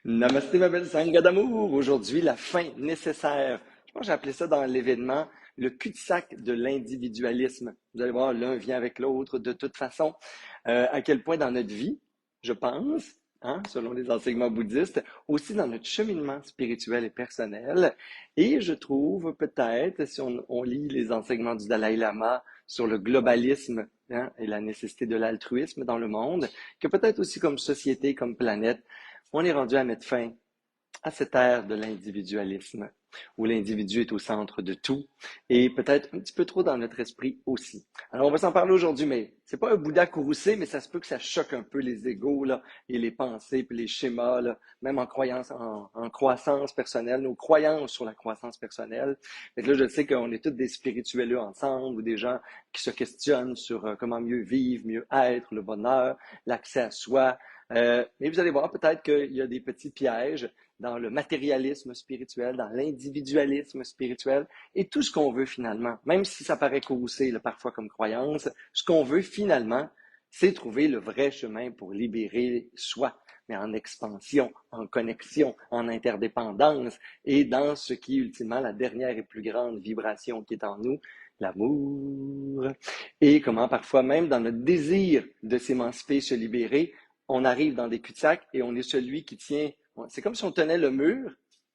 Namasté, ma belle sangha d'amour. Aujourd'hui, la fin nécessaire. Je pense que j'ai appelé ça dans l'événement le cul-de-sac de l'individualisme. Vous allez voir, l'un vient avec l'autre de toute façon. À quel point dans notre vie, je pense, hein, selon les enseignements bouddhistes, aussi dans notre cheminement spirituel et personnel. Et je trouve peut-être, si on lit les enseignements du Dalai Lama sur le globalisme, hein, et la nécessité de l'altruisme dans le monde, que peut-être aussi comme société, comme planète, on est rendu à mettre fin à cette ère de l'individualisme, où l'individu est au centre de tout, et peut-être un petit peu trop dans notre esprit aussi. Alors, on va s'en parler aujourd'hui, mais c'est pas un Bouddha courroucé, mais ça se peut que ça choque un peu les égos, là, et les pensées, puis les schémas, là, même en croyance, en croissance personnelle, nos croyances sur la croissance personnelle. Fait que là, je sais qu'on est tous des spirituels ensemble, ou des gens qui se questionnent sur comment mieux vivre, mieux être, le bonheur, l'accès à soi. Mais vous allez voir peut-être qu'il y a des petits pièges dans le matérialisme spirituel, dans l'individualisme spirituel, et tout ce qu'on veut finalement, même si ça paraît courroucé parfois comme croyance, ce qu'on veut finalement, c'est trouver le vrai chemin pour libérer soi, mais en expansion, en connexion, en interdépendance, et dans ce qui est ultimement la dernière et plus grande vibration qui est en nous, l'amour. Et comment parfois même dans notre désir de s'émanciper, se libérer, on arrive dans des cul-de-sac et on est celui qui tient. C'est comme si on tenait le mur,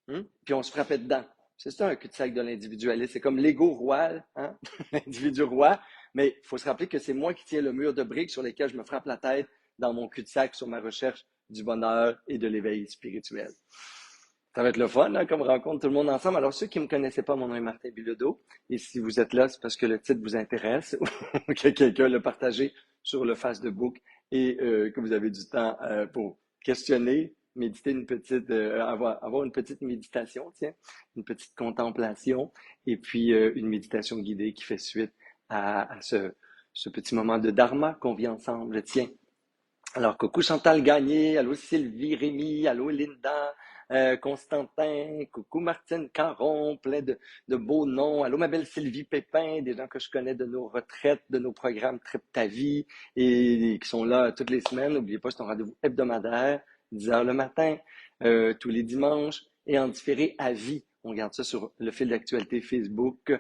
hein, puis on se frappait dedans. C'est ça un cul-de-sac de l'individualisme. C'est comme l'ego roi, hein, l'individu roi. Mais il faut se rappeler que c'est moi qui tiens le mur de briques sur lesquels je me frappe la tête dans mon cul-de-sac sur ma recherche du bonheur et de l'éveil spirituel. Ça va être le fun, hein, comme rencontre tout le monde ensemble. Alors, ceux qui ne me connaissaient pas, mon nom est Martin Bilodeau. Et si vous êtes là, c'est parce que le titre vous intéresse ou que quelqu'un l'a partagé sur le Facebook et que vous avez du temps pour questionner, méditer une petite, avoir une petite méditation, tiens, une petite contemplation et puis une méditation guidée qui fait suite à ce petit moment de dharma qu'on vit ensemble. Tiens, alors, coucou Chantal Gagné, allô Sylvie, Rémi, allô Linda, Constantin, coucou Martine Caron, plein de beaux noms. Allô ma belle Sylvie Pépin, des gens que je connais de nos retraites, de nos programmes Trip ta vie et qui sont là toutes les semaines. N'oubliez pas, c'est un rendez-vous hebdomadaire, 10 heures le matin, tous les dimanches et en différé à vie. On garde ça sur le fil d'actualité Facebook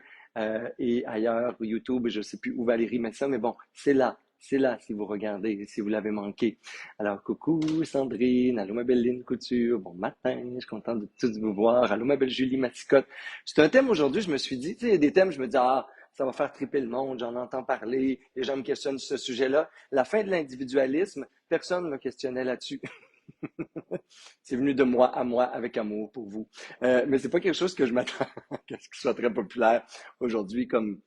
et ailleurs, YouTube, je ne sais plus où Valérie met ça, mais bon, c'est là. C'est là si vous regardez, si vous l'avez manqué. Alors, coucou Sandrine, allô ma belle Lynne Couture, bon matin, je suis content de tous vous voir. Allô ma belle Julie Mascotte. C'est un thème aujourd'hui, je me suis dit, tu sais, il y a des thèmes, je me dis, ah, ça va faire triper le monde, j'en entends parler, les gens me questionnent sur ce sujet-là. La fin de l'individualisme, personne ne me questionnait là-dessus. C'est venu de moi à moi avec amour pour vous. Mais c'est pas quelque chose que je m'attends à ce qui soit très populaire aujourd'hui comme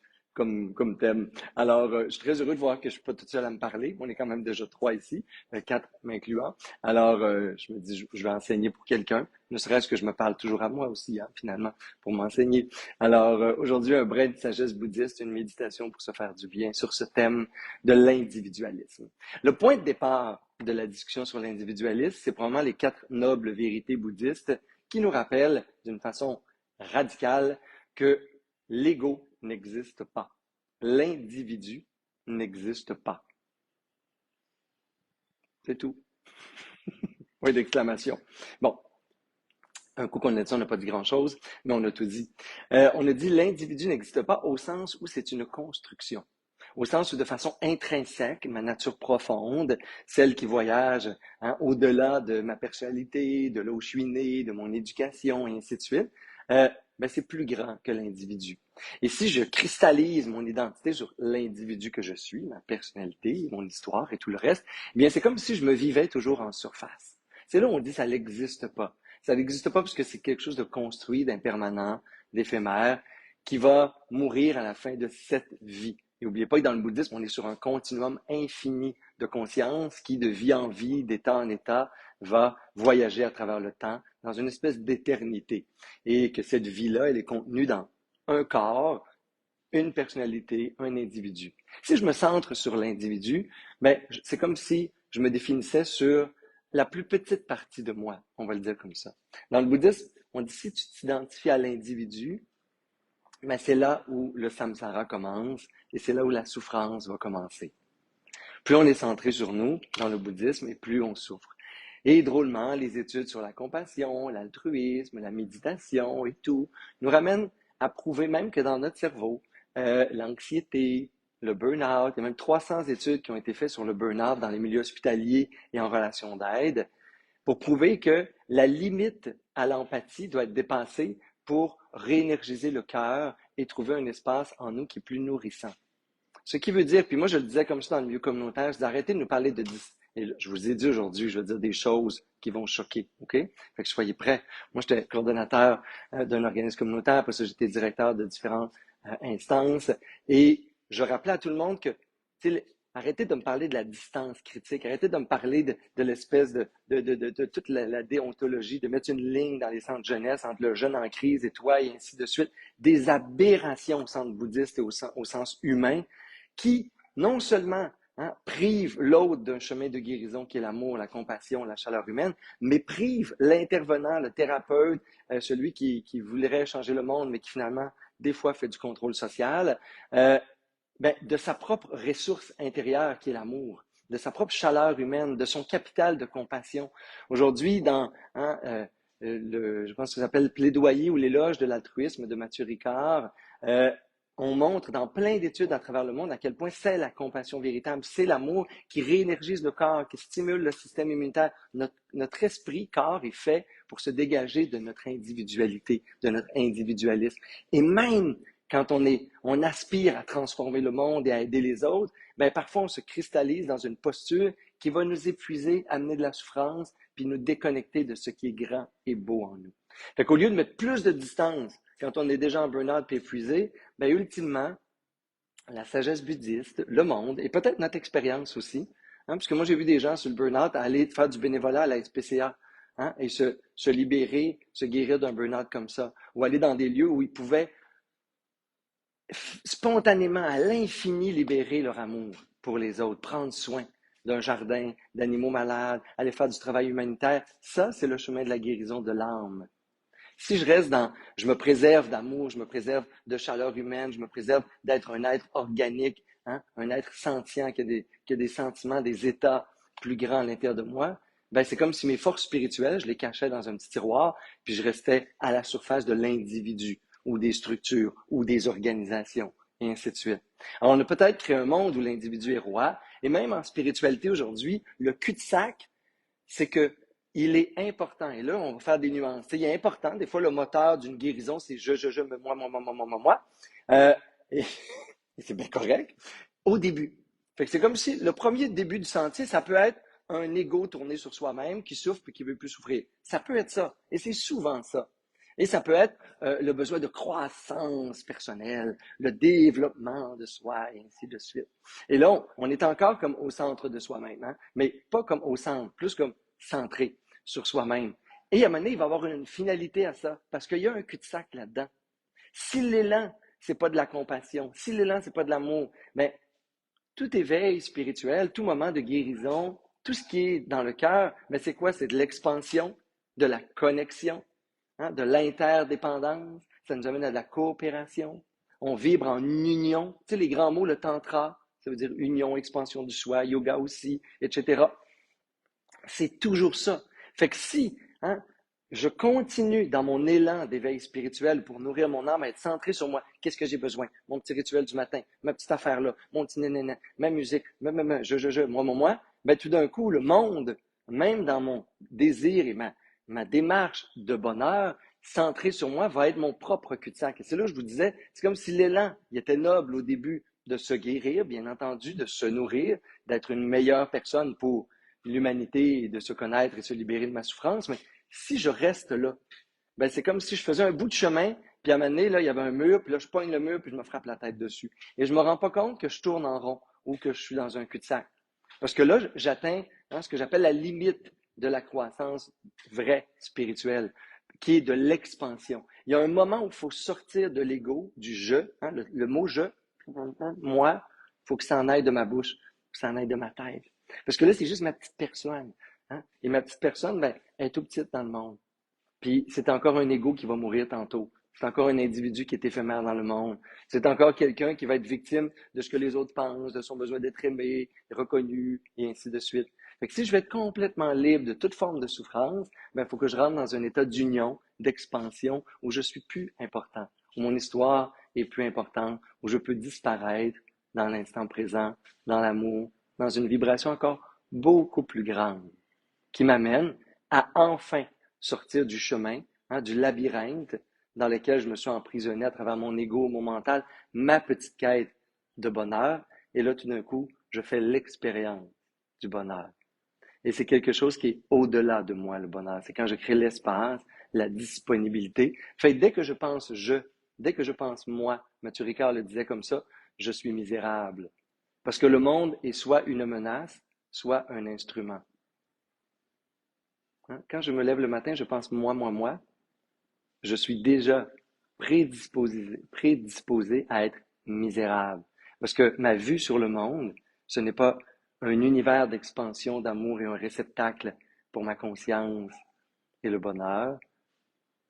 thème. Alors, je suis très heureux de voir que je suis pas toute seule à me parler. On est quand même déjà trois ici, quatre m'incluant. Alors, je me dis, je vais enseigner pour quelqu'un. Ne serait-ce que je me parle toujours à moi aussi, hein, finalement, pour m'enseigner. Alors, aujourd'hui, un brin de sagesse bouddhiste, une méditation pour se faire du bien sur ce thème de l'individualisme. Le point de départ de la discussion sur l'individualisme, c'est probablement les quatre nobles vérités bouddhistes qui nous rappellent d'une façon radicale que l'ego n'existe pas. L'individu n'existe pas. C'est tout. Point d'exclamation. Bon, un coup qu'on a dit ça, on n'a pas dit grand-chose, mais on a tout dit. On a dit l'individu n'existe pas au sens où c'est une construction. Au sens où de façon intrinsèque, ma nature profonde, celle qui voyage hein, au-delà de ma personnalité, de là où je suis né, de mon éducation, et ainsi de suite, ben c'est plus grand que l'individu. Et si je cristallise mon identité sur l'individu que je suis, ma personnalité, mon histoire et tout le reste, eh bien c'est comme si je me vivais toujours en surface. C'est là où on dit que ça n'existe pas. Ça n'existe pas parce que c'est quelque chose de construit, d'impermanent, d'éphémère, qui va mourir à la fin de cette vie. Et n'oubliez pas que dans le bouddhisme, on est sur un continuum infini de conscience qui, de vie en vie, d'état en état, va voyager à travers le temps dans une espèce d'éternité. Et que cette vie-là, elle est contenue dans un corps, une personnalité, un individu. Si je me centre sur l'individu, ben, c'est comme si je me définissais sur la plus petite partie de moi, on va le dire comme ça. Dans le bouddhisme, on dit si tu t'identifies à l'individu, mais c'est là où le samsara commence et c'est là où la souffrance va commencer. Plus on est centré sur nous dans le bouddhisme et plus on souffre. Et drôlement, les études sur la compassion, l'altruisme, la méditation et tout nous ramènent à prouver même que dans notre cerveau, l'anxiété, le burn-out, il y a même 300 études qui ont été faites sur le burn-out dans les milieux hospitaliers et en relation d'aide pour prouver que la limite à l'empathie doit être dépassée pour réénergiser le cœur et trouver un espace en nous qui est plus nourrissant. Ce qui veut dire, puis moi je le disais comme ça dans le milieu communautaire, c'est d'arrêter de nous parler de... Et là, je vous ai dit aujourd'hui, je vais dire des choses qui vont choquer, OK? Fait que soyez prêts. Moi, j'étais coordonnateur d'un organisme communautaire, après ça, j'étais directeur de différentes instances, et je rappelais à tout le monde que, arrêtez de me parler de la distance critique, arrêtez de me parler de l'espèce de toute la déontologie, de mettre une ligne dans les centres jeunesse entre le jeune en crise et toi, et ainsi de suite, des aberrations au centre bouddhiste et au sens humain, qui non seulement prive l'autre d'un chemin de guérison qui est l'amour, la compassion, la chaleur humaine, mais prive l'intervenant, le thérapeute, celui qui voudrait changer le monde, mais qui finalement, des fois, fait du contrôle social, de sa propre ressource intérieure qui est l'amour, de sa propre chaleur humaine, de son capital de compassion. Aujourd'hui, dans je pense que ça s'appelle Plaidoyer ou l'éloge de l'altruisme de Mathieu Ricard, on montre dans plein d'études à travers le monde à quel point c'est la compassion véritable, c'est l'amour qui réénergise le corps, qui stimule le système immunitaire. Notre esprit, corps, est fait pour se dégager de notre individualité, de notre individualisme. Et même quand on aspire à transformer le monde et à aider les autres, parfois on se cristallise dans une posture qui va nous épuiser, amener de la souffrance, puis nous déconnecter de ce qui est grand et beau en nous. Fait qu'au lieu de mettre plus de distance quand on est déjà en burn-out et épuisé, ultimement, la sagesse bouddhiste, le monde, et peut-être notre expérience aussi, parce que moi j'ai vu des gens sur le burn-out aller faire du bénévolat à la SPCA, et se libérer, se guérir d'un burn-out comme ça, ou aller dans des lieux où ils pouvaient spontanément, à l'infini, libérer leur amour pour les autres, prendre soin d'un jardin, d'animaux malades, aller faire du travail humanitaire. Ça, c'est le chemin de la guérison de l'âme. Si je reste je me préserve d'amour, je me préserve de chaleur humaine, je me préserve d'être un être organique, un être sentient qui a des sentiments, des états plus grands à l'intérieur de moi, c'est comme si mes forces spirituelles, je les cachais dans un petit tiroir, puis je restais à la surface de l'individu ou des structures ou des organisations, et ainsi de suite. Alors, on a peut-être créé un monde où l'individu est roi, et même en spiritualité aujourd'hui, le cul-de-sac, c'est que il est important, et là, on va faire des nuances. Il est important, des fois, le moteur d'une guérison, c'est je, moi. Et, et c'est bien correct, au début. Fait que c'est comme si le premier début du sentier, ça peut être un ego tourné sur soi-même qui souffre et qui veut plus souffrir. Ça peut être ça, et c'est souvent ça. Et ça peut être le besoin de croissance personnelle, le développement de soi, et ainsi de suite. Et là, on est encore comme au centre de soi-même, mais pas comme au centre, plus comme centré sur soi-même. Et à un moment donné, il va y avoir une finalité à ça, parce qu'il y a un cul-de-sac là-dedans. Si l'élan, c'est pas de la compassion, si l'élan, c'est pas de l'amour, mais tout éveil spirituel, tout moment de guérison, tout ce qui est dans le cœur, mais c'est quoi? C'est de l'expansion, de la connexion, de l'interdépendance. Ça nous amène à de la coopération. On vibre en union. Tu sais, les grands mots, le tantra, ça veut dire union, expansion du soi, yoga aussi, etc. C'est toujours ça. Fait que si je continue dans mon élan d'éveil spirituel pour nourrir mon âme, à être centré sur moi, qu'est-ce que j'ai besoin? Mon petit rituel du matin, ma petite affaire là, mon petit nénéné, ma musique, moi, tout d'un coup, le monde, même dans mon désir et ma démarche de bonheur, centré sur moi, va être mon propre cul-de-sac. Et c'est là que je vous disais, c'est comme si l'élan, il était noble au début de se guérir, bien entendu, de se nourrir, d'être une meilleure personne pour l'humanité et de se connaître et se libérer de ma souffrance. Mais si je reste là, c'est comme si je faisais un bout de chemin, puis à un moment donné, là, il y avait un mur, puis là, je pogne le mur, puis je me frappe la tête dessus. Et je ne me rends pas compte que je tourne en rond ou que je suis dans un cul-de-sac. Parce que là, j'atteins ce que j'appelle la limite de la croissance vraie spirituelle, qui est de l'expansion. Il y a un moment où il faut sortir de l'ego, du je, le mot je, moi, il faut que ça en aille de ma bouche, que ça en aille de ma tête. Parce que là, c'est juste ma petite personne. Et ma petite personne, elle est tout petite dans le monde. Puis c'est encore un ego qui va mourir tantôt. C'est encore un individu qui est éphémère dans le monde. C'est encore quelqu'un qui va être victime de ce que les autres pensent, de son besoin d'être aimé, reconnu, et ainsi de suite. Fait que si je veux être complètement libre de toute forme de souffrance, ben, il faut que je rentre dans un état d'union, d'expansion, où je suis plus important, où mon histoire est plus importante, où je peux disparaître dans l'instant présent, dans l'amour, dans une vibration encore beaucoup plus grande, qui m'amène à enfin sortir du chemin, du labyrinthe dans lequel je me suis emprisonné à travers mon ego, mon mental, ma petite quête de bonheur. Et là, tout d'un coup, je fais l'expérience du bonheur. Et c'est quelque chose qui est au-delà de moi, le bonheur. C'est quand je crée l'espace, la disponibilité. Fait dès que je pense dès que je pense moi, Mathieu Ricard le disait comme ça, je suis misérable. Parce que le monde est soit une menace, soit un instrument. Quand je me lève le matin, je pense moi. Je suis déjà prédisposé à être misérable. Parce que ma vue sur le monde, ce n'est pas un univers d'expansion, d'amour et un réceptacle pour ma conscience et le bonheur.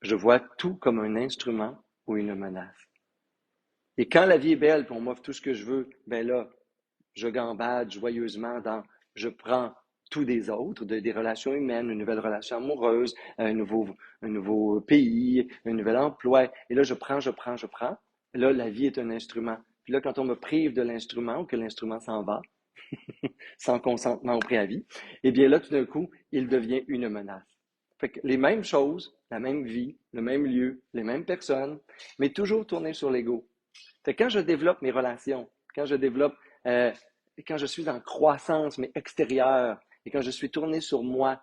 Je vois tout comme un instrument ou une menace. Et quand la vie est belle, puis on m'offre tout ce que je veux, ben là, je gambade joyeusement dans je prends tout des autres, des relations humaines, une nouvelle relation amoureuse, un nouveau pays, un nouvel emploi. Et là, je prends. Et là, la vie est un instrument. Puis là, quand on me prive de l'instrument ou que l'instrument s'en va, sans consentement au préavis, eh bien là, tout d'un coup, il devient une menace. Fait que les mêmes choses, la même vie, le même lieu, les mêmes personnes, mais toujours tournées sur l'ego. Fait que quand je développe mes relations, quand je développe, euh, quand je suis en croissance, mais extérieure, et quand je suis tourné sur moi,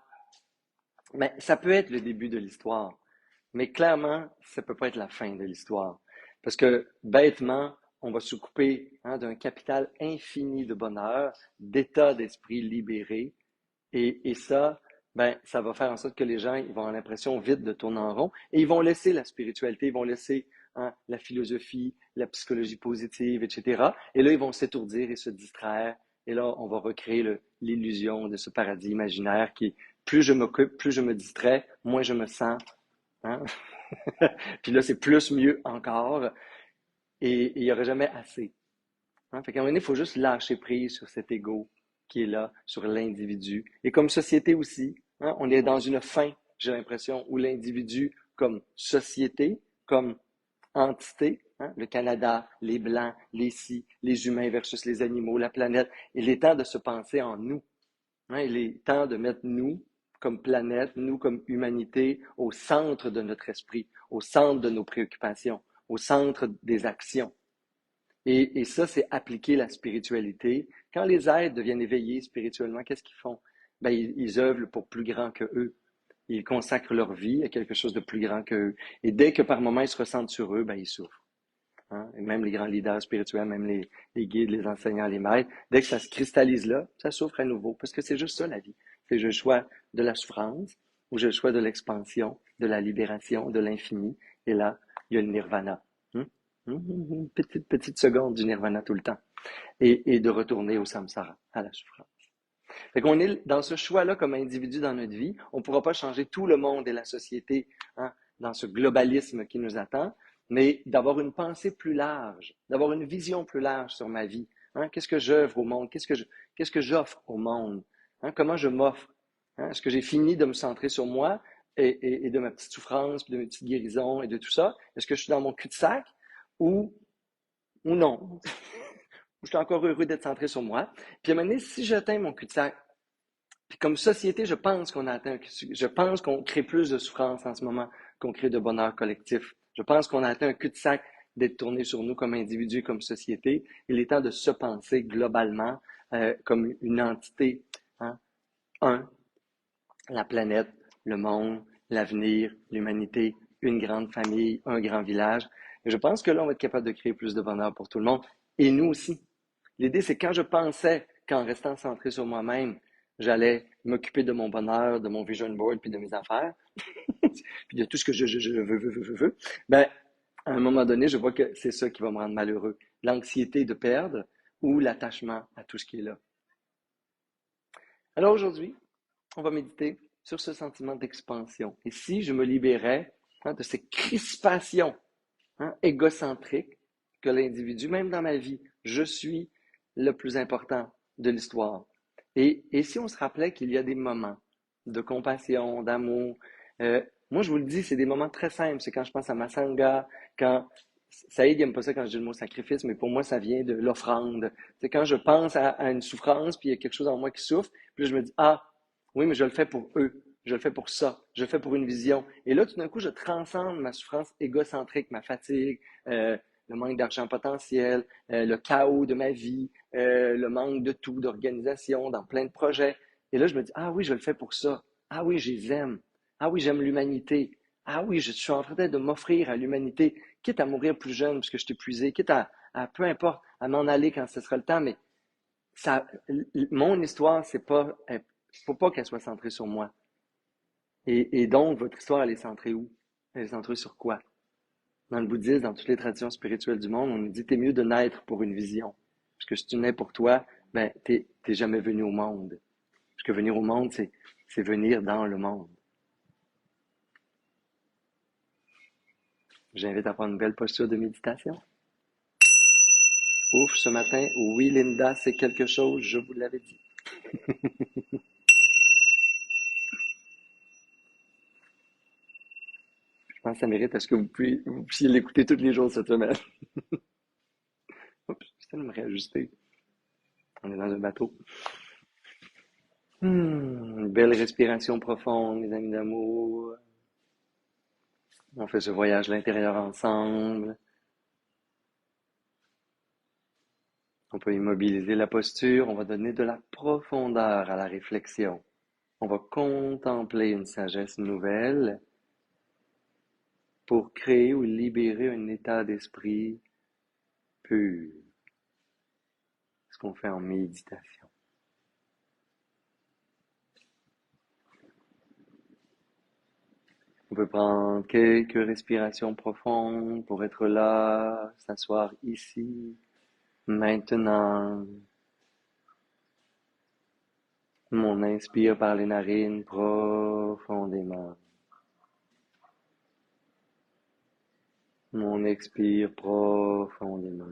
ben, ça peut être le début de l'histoire. Mais clairement, ça ne peut pas être la fin de l'histoire. Parce que bêtement, on va se couper d'un capital infini de bonheur, d'état d'esprit libéré. Et ça, ben, ça va faire en sorte que les gens ils vont avoir l'impression vite de tourner en rond et ils vont laisser la spiritualité, ils vont laisser la philosophie, la psychologie positive, etc. Et là, ils vont s'étourdir et se distraire. Et là, on va recréer l'illusion de ce paradis imaginaire qui, plus je m'occupe, plus je me distrais, moins je me sens. Hein? Puis là, c'est plus mieux encore. Et il n'y aurait jamais assez. Fait qu'à un moment donné, il faut juste lâcher prise sur cet ego qui est là, sur l'individu. Et comme société aussi, on est dans une fin, j'ai l'impression, où l'individu, comme société, comme entité, le Canada, les Blancs, les ci, les humains versus les animaux, la planète, il est temps de se penser en nous. Il est temps de mettre nous comme planète, nous comme humanité, au centre de notre esprit, au centre de nos préoccupations, au centre des actions. Et ça, c'est appliquer la spiritualité. Quand les êtres deviennent éveillés spirituellement, qu'est-ce qu'ils font? Ben, ils œuvrent pour plus grand que eux. Ils consacrent leur vie à quelque chose de plus grand que eux. Et dès que par moment ils se ressentent sur eux, ben, ils souffrent. Et même les grands leaders spirituels, même les guides, les enseignants, les maîtres, dès que ça se cristallise là, ça souffre à nouveau. Parce que c'est juste ça la vie. C'est le choix de la souffrance ou j'ai le choix de l'expansion, de la libération, de l'infini. Et là, il y a le nirvana. Petite seconde du nirvana tout le temps. Et de retourner au samsara, à la souffrance. Fait qu'on est dans ce choix-là comme individu dans notre vie. On ne pourra pas changer tout le monde et la société dans ce globalisme qui nous attend, mais d'avoir une pensée plus large, d'avoir une vision plus large sur ma vie. Qu'est-ce que j'œuvre au monde? Qu'est-ce que j'offre au monde? Comment je m'offre? Est-ce que j'ai fini de me centrer sur moi et de ma petite souffrance, de mes petites guérisons et de tout ça? Est-ce que je suis dans mon cul-de-sac ou, ou non? Je suis encore heureux d'être centré sur moi. Puis à un moment donné, si j'atteins mon cul-de-sac, puis comme société, je pense qu'on crée plus de souffrance en ce moment qu'on crée de bonheur collectif. Je pense qu'on a atteint un cul-de-sac d'être tourné sur nous comme individus, comme société. Il est temps de se penser globalement comme une entité. Un, la planète, le monde, l'avenir, l'humanité, une grande famille, un grand village. Et je pense que là, on va être capable de créer plus de bonheur pour tout le monde. Et nous aussi. L'idée, c'est quand je pensais qu'en restant centré sur moi-même, j'allais m'occuper de mon bonheur, de mon vision board, puis de mes affaires, puis de tout ce que je veux, ben, à un moment donné, je vois que c'est ça qui va me rendre malheureux. L'anxiété de perdre ou l'attachement à tout ce qui est là. Alors aujourd'hui, on va méditer sur ce sentiment d'expansion. Et si je me libérais de ces crispations hein, égocentrique que l'individu, même dans ma vie. Je suis le plus important de l'histoire. Et si on se rappelait qu'il y a des moments de compassion, d'amour, euh, moi je vous le dis, c'est des moments très simples. C'est quand je pense à ma sangha, quand Saïd n'aime pas ça quand je dis le mot sacrifice, mais pour moi ça vient de l'offrande. C'est quand je pense à une souffrance, puis il y a quelque chose en moi qui souffre, puis là, je me dis, ah, oui, mais je le fais pour eux. Je le fais pour ça. Je le fais pour une vision. Et là, tout d'un coup, je transcende ma souffrance égocentrique, ma fatigue, le manque d'argent potentiel, le chaos de ma vie, le manque de tout, d'organisation, dans plein de projets. Et là, je me dis, ah oui, je le fais pour ça. Ah oui, je les aime. Ah oui, j'aime l'humanité. Ah oui, je suis en train de m'offrir à l'humanité, quitte à mourir plus jeune parce que je suis épuisé, quitte à peu importe, à m'en aller quand ce sera le temps, mais ça, mon histoire, c'est pas, faut pas qu'elle soit centrée sur moi. Et donc, votre histoire, elle est centrée où? Elle est centrée sur quoi? Dans le bouddhisme, dans toutes les traditions spirituelles du monde, on nous dit t'es mieux de naître pour une vision. Parce que si tu nais pour toi, ben, t'es jamais venu au monde. Parce que venir au monde, c'est venir dans le monde. J'invite à prendre une belle posture de méditation. Ouf, ce matin, oui, Linda, c'est quelque chose, je vous l'avais dit. Je pense que ça mérite à ce que vous puissiez l'écouter tous les jours cette semaine. Oups, j'essaie de me réajuster. On est dans un bateau. Une belle respiration profonde, mes amis d'amour. On fait ce voyage à l'intérieur ensemble. On peut immobiliser la posture. On va donner de la profondeur à la réflexion. On va contempler une sagesse nouvelle pour créer ou libérer un état d'esprit pur. Ce qu'on fait en méditation. On peut prendre quelques respirations profondes pour être là, s'asseoir ici, maintenant. On inspire par les narines profondément. On expire profondément.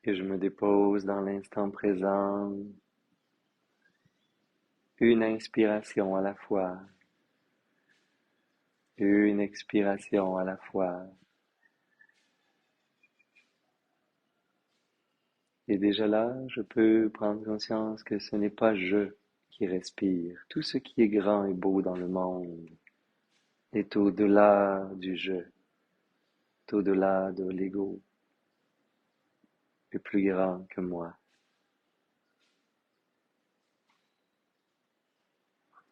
Et je me dépose dans l'instant présent, une inspiration à la fois, une expiration à la fois. Et déjà là, je peux prendre conscience que ce n'est pas je qui respire. Tout ce qui est grand et beau dans le monde est au-delà du je, est au-delà de l'ego, est plus grand que moi.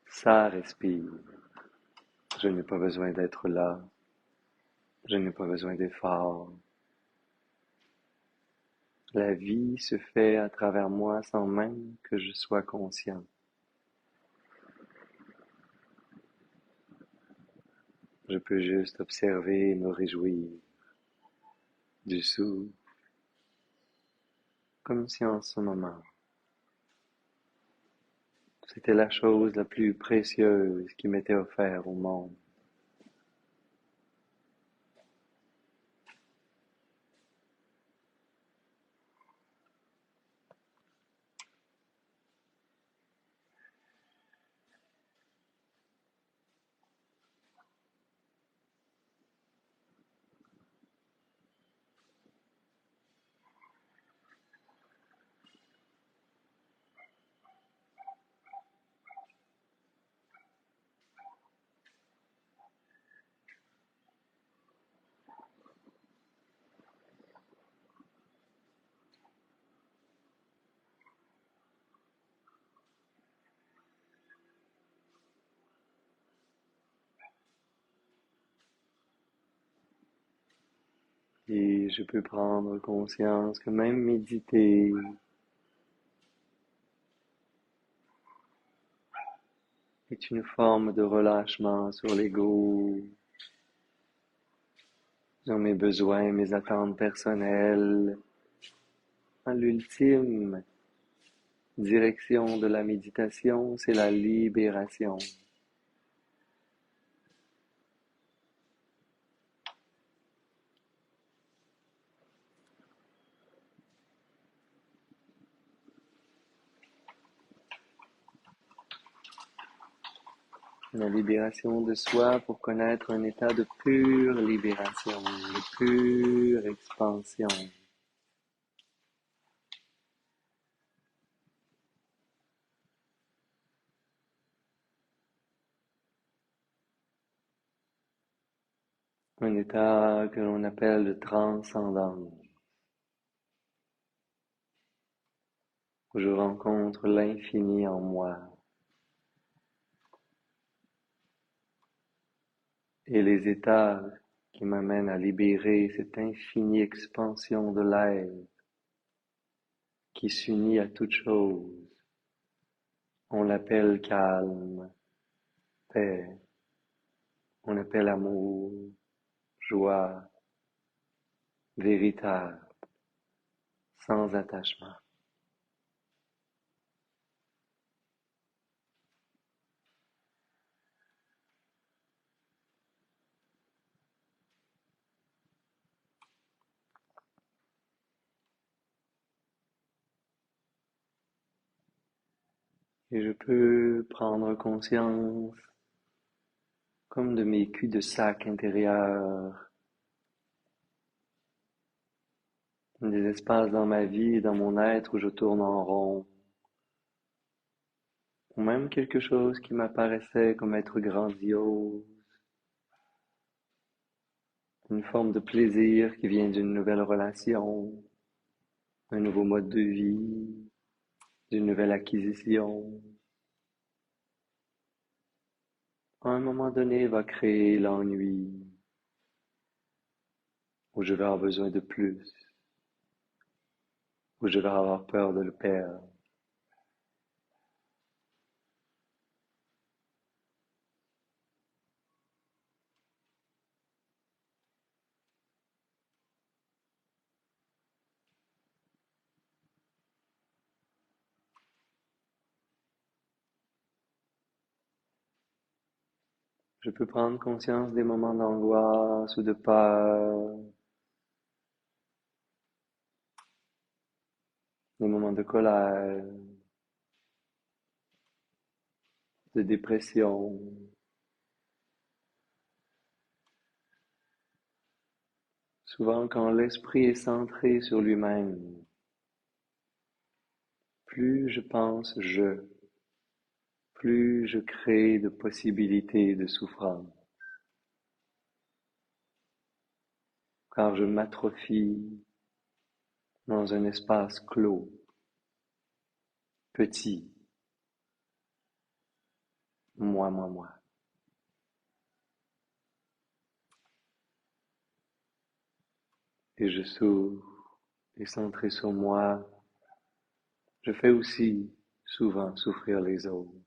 Ça respire. Je n'ai pas besoin d'être là. Je n'ai pas besoin d'efforts. La vie se fait à travers moi sans même que je sois conscient. Je peux juste observer et me réjouir du souffle, comme si en ce moment, c'était la chose la plus précieuse qui m'était offerte au monde. Et je peux prendre conscience que même méditer est une forme de relâchement sur l'ego, sur mes besoins, mes attentes personnelles. L'ultime direction de la méditation, c'est la libération. La libération de soi pour connaître un état de pure libération, de pure expansion. Un état que l'on appelle de transcendance, où je rencontre l'infini en moi et les états qui m'amènent à libérer cette infinie expansion de l'être qui s'unit à toute chose. On l'appelle calme, paix, on l'appelle amour, joie, véritable, sans attachement. Et je peux prendre conscience comme de mes culs-de-sac intérieurs, des espaces dans ma vie et dans mon être où je tourne en rond, ou même quelque chose qui m'apparaissait comme être grandiose, une forme de plaisir qui vient d'une nouvelle relation, un nouveau mode de vie, d'une nouvelle acquisition. À un moment donné, va créer l'ennui, où je vais avoir besoin de plus, où je vais avoir peur de le perdre. Je peux prendre conscience des moments d'angoisse ou de peur, des moments de colère, de dépression. Souvent, quand l'esprit est centré sur lui-même, plus je pense je, plus je crée de possibilités de souffrance, car je m'atrophie dans un espace clos, petit, moi, moi, moi. Et je s'ouvre, et centré sur moi, je fais aussi souvent souffrir les autres.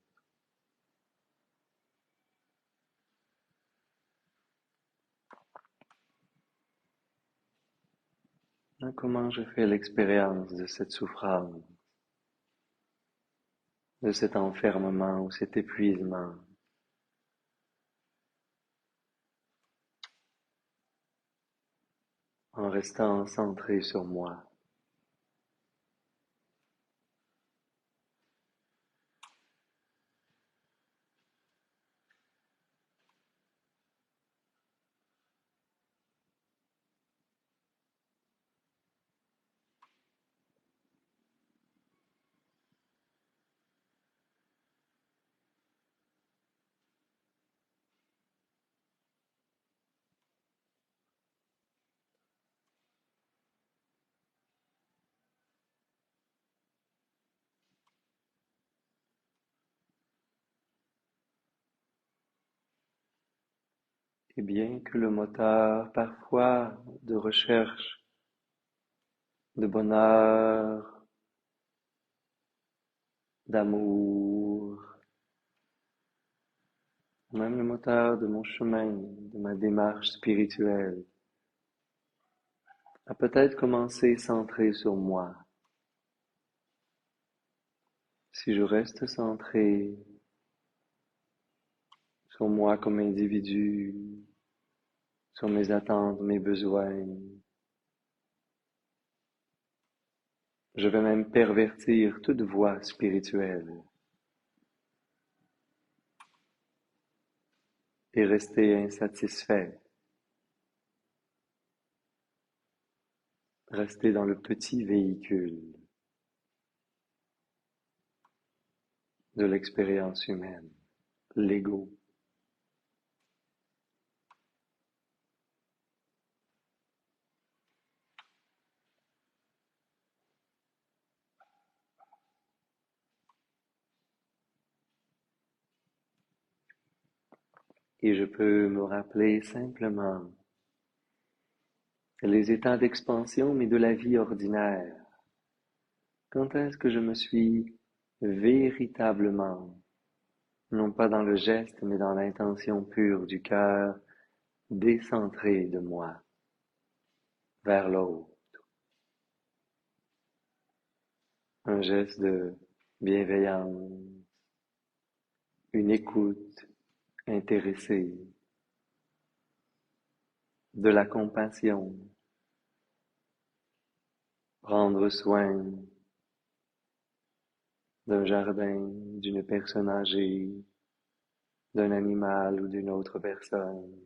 Comment je fais l'expérience de cette souffrance, de cet enfermement ou cet épuisement, en restant centré sur moi. Et bien que le moteur, parfois, de recherche, de bonheur, d'amour, même le moteur de mon chemin, de ma démarche spirituelle, a peut-être commencé centré sur moi. Si je reste centré sur moi comme individu, sur mes attentes, mes besoins, je vais même pervertir toute voie spirituelle et rester insatisfait, rester dans le petit véhicule de l'expérience humaine, l'ego. Et je peux me rappeler simplement les états d'expansion, mais de la vie ordinaire. Quand est-ce que je me suis véritablement, non pas dans le geste, mais dans l'intention pure du cœur, décentré de moi vers l'autre? Un geste de bienveillance, une écoute intéressée, de la compassion, prendre soin d'un jardin, d'une personne âgée, d'un animal ou d'une autre personne.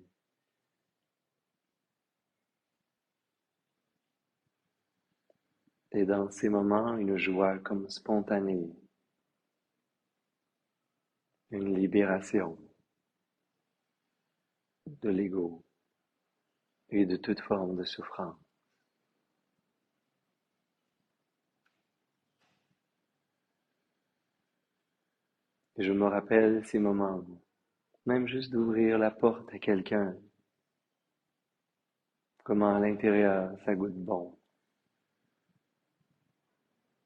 Et dans ces moments, une joie comme spontanée, une libération de l'ego et de toute forme de souffrance. Et je me rappelle ces moments, même juste d'ouvrir la porte à quelqu'un, comment à l'intérieur ça goûte bon.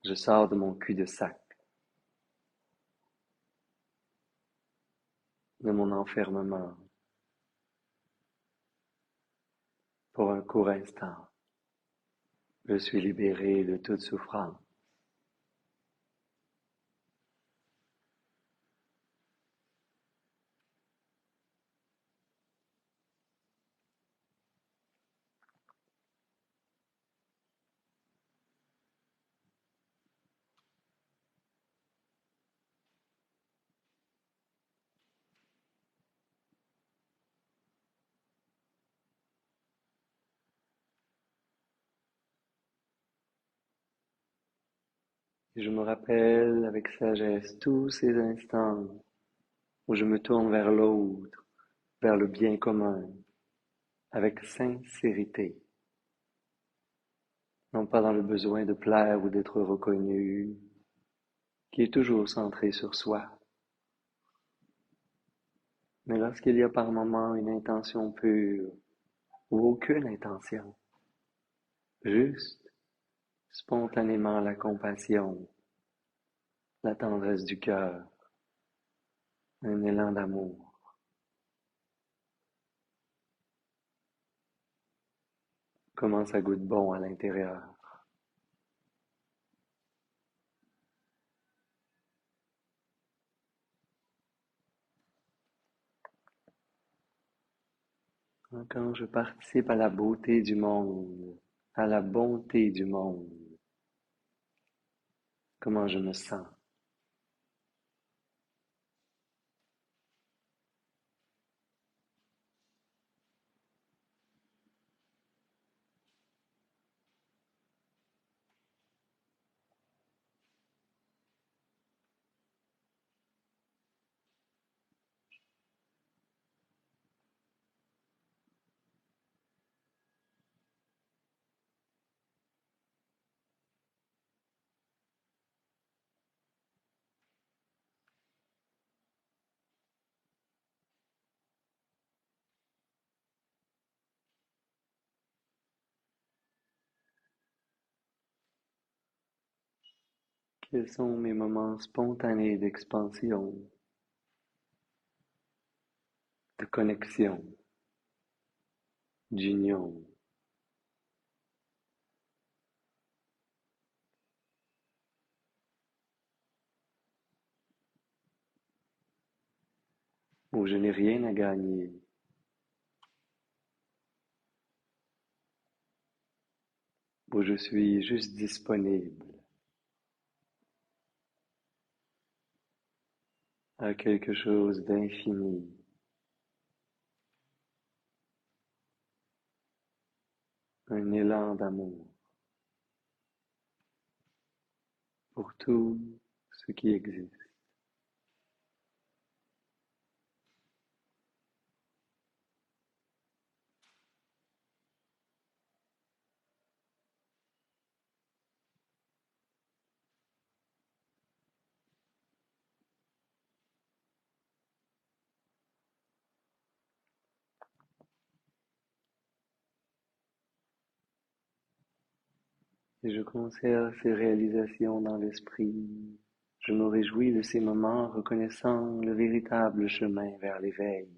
Je sors de mon cul-de-sac, de mon enfermement, pour un court instant. Je suis libéré de toute souffrance. Et je me rappelle avec sagesse tous ces instants où je me tourne vers l'autre, vers le bien commun, avec sincérité, non pas dans le besoin de plaire ou d'être reconnu, qui est toujours centré sur soi, mais lorsqu'il y a par moments une intention pure ou aucune intention, juste, spontanément la compassion, la tendresse du cœur, un élan d'amour, comment ça goûte bon à l'intérieur. Quand je participe à la beauté du monde, à la bonté du monde, comment je me sens. Quels sont mes moments spontanés d'expansion? de connexion, d'union. Où je n'ai rien à gagner, où je suis juste disponible à quelque chose d'infini, un élan d'amour pour tout ce qui existe. Et je conserve ces réalisations dans l'esprit. Je me réjouis de ces moments reconnaissant le véritable chemin vers l'éveil,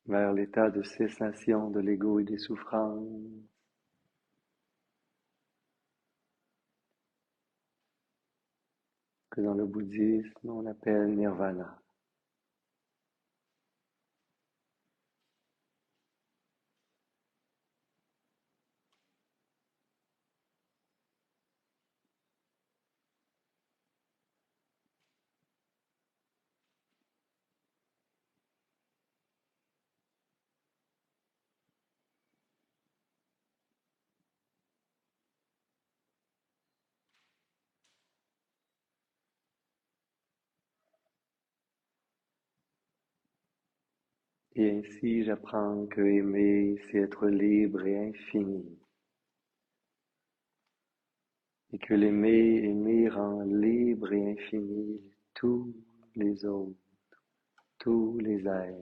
vers l'état de cessation de l'ego et des souffrances, que dans le bouddhisme on appelle nirvana. Et ainsi j'apprends que aimer, c'est être libre et infini, et que aimer rend libre et infini tous les autres, tous les êtres,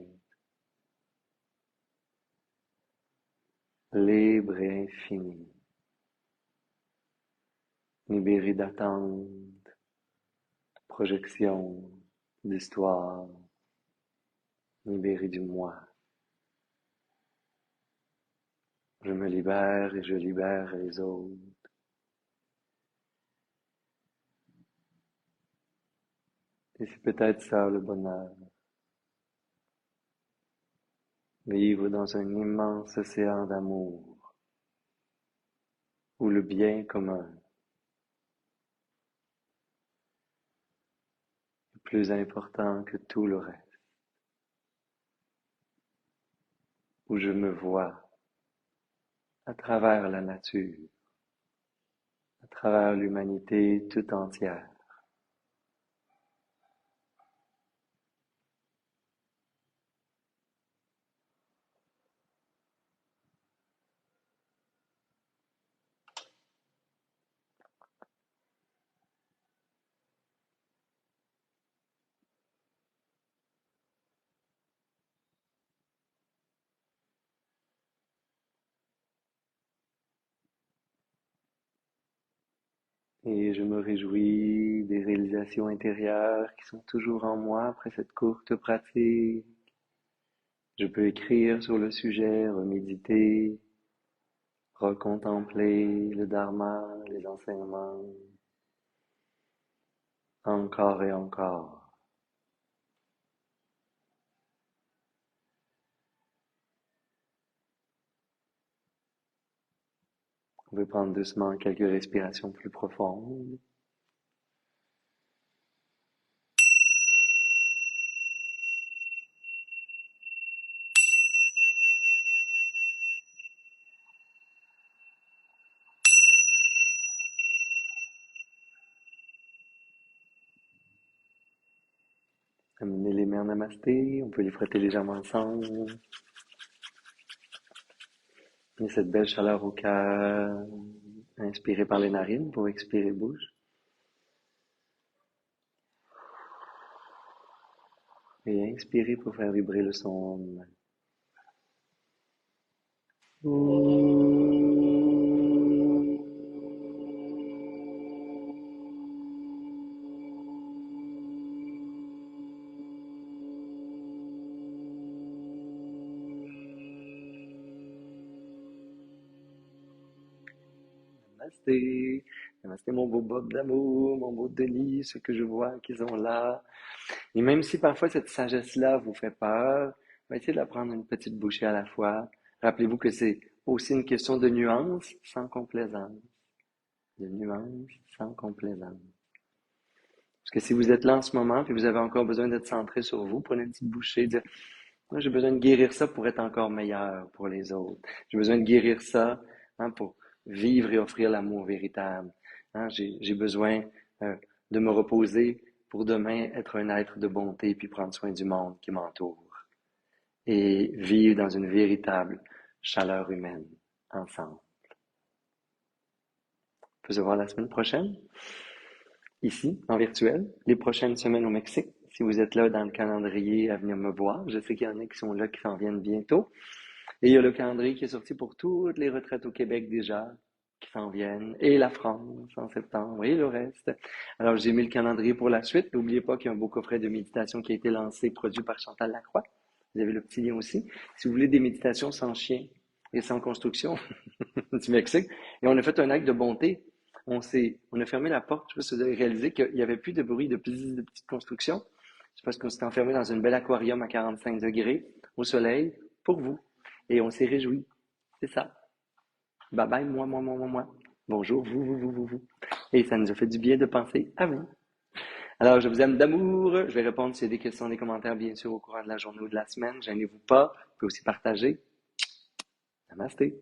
libre et infini, libéré d'attente, de projection, d'histoire, libéré du moi. Je me libère et je libère les autres. Et c'est peut-être ça le bonheur. Vivre dans un immense océan d'amour, où le bien commun est plus important que tout le reste, où je me vois à travers la nature, à travers l'humanité tout entière. Et je me réjouis des réalisations intérieures qui sont toujours en moi après cette courte pratique. Je peux écrire sur le sujet, reméditer, recontempler le dharma, les enseignements, encore et encore. On peut prendre doucement quelques respirations plus profondes. Amener les mains en namasté, on peut les frotter légèrement ensemble. Et cette belle chaleur au cœur. Inspirez par les narines pour expirer bouche. Et inspirez pour faire vibrer le son. namasté. Namasté, mon beau Bob d'amour, mon beau Denis, ceux que je vois qui sont là. Et même si parfois cette sagesse-là vous fait peur, essayez de la prendre une petite bouchée à la fois. Rappelez-vous que c'est aussi une question de nuance sans complaisance. De nuance sans complaisance. Parce que si vous êtes là en ce moment, puis vous avez encore besoin d'être centré sur vous, prenez une petite bouchée, dire, moi, j'ai besoin de guérir ça pour être encore meilleur pour les autres. J'ai besoin de guérir ça pour vivre et offrir l'amour véritable. J'ai besoin euh, de me reposer pour demain être un être de bonté puis prendre soin du monde qui m'entoure et vivre dans une véritable chaleur humaine ensemble. On peut se voir la semaine prochaine, ici, en virtuel, les prochaines semaines au Mexique. Si vous êtes là dans le calendrier à venir me voir, je sais qu'il y en a qui sont là, qui s'en viennent bientôt. Et il y a le calendrier qui est sorti pour toutes les retraites au Québec déjà, qui s'en viennent, et la France en septembre, et le reste. Alors, j'ai mis le calendrier pour la suite. N'oubliez pas qu'il y a un beau coffret de méditation qui a été lancé, produit par Chantal Lacroix. Vous avez le petit lien aussi. Si vous voulez des méditations sans chien et sans construction du Mexique, et on a fait un acte de bonté. On a fermé la porte. Je sais pas si vous avez réalisé qu'il n'y avait plus de bruit de petites constructions. C'est parce qu'on s'est enfermé dans une belle aquarium à 45 degrés, au soleil, pour vous. Et on s'est réjouis. C'est ça. Bye bye, moi. Bonjour, vous. Et ça nous a fait du bien de penser à vous. Alors, je vous aime d'amour. Je vais répondre s'il y a des questions, des commentaires, bien sûr, au courant de la journée ou de la semaine. Gênez-vous pas. Vous pouvez aussi partager. Namasté.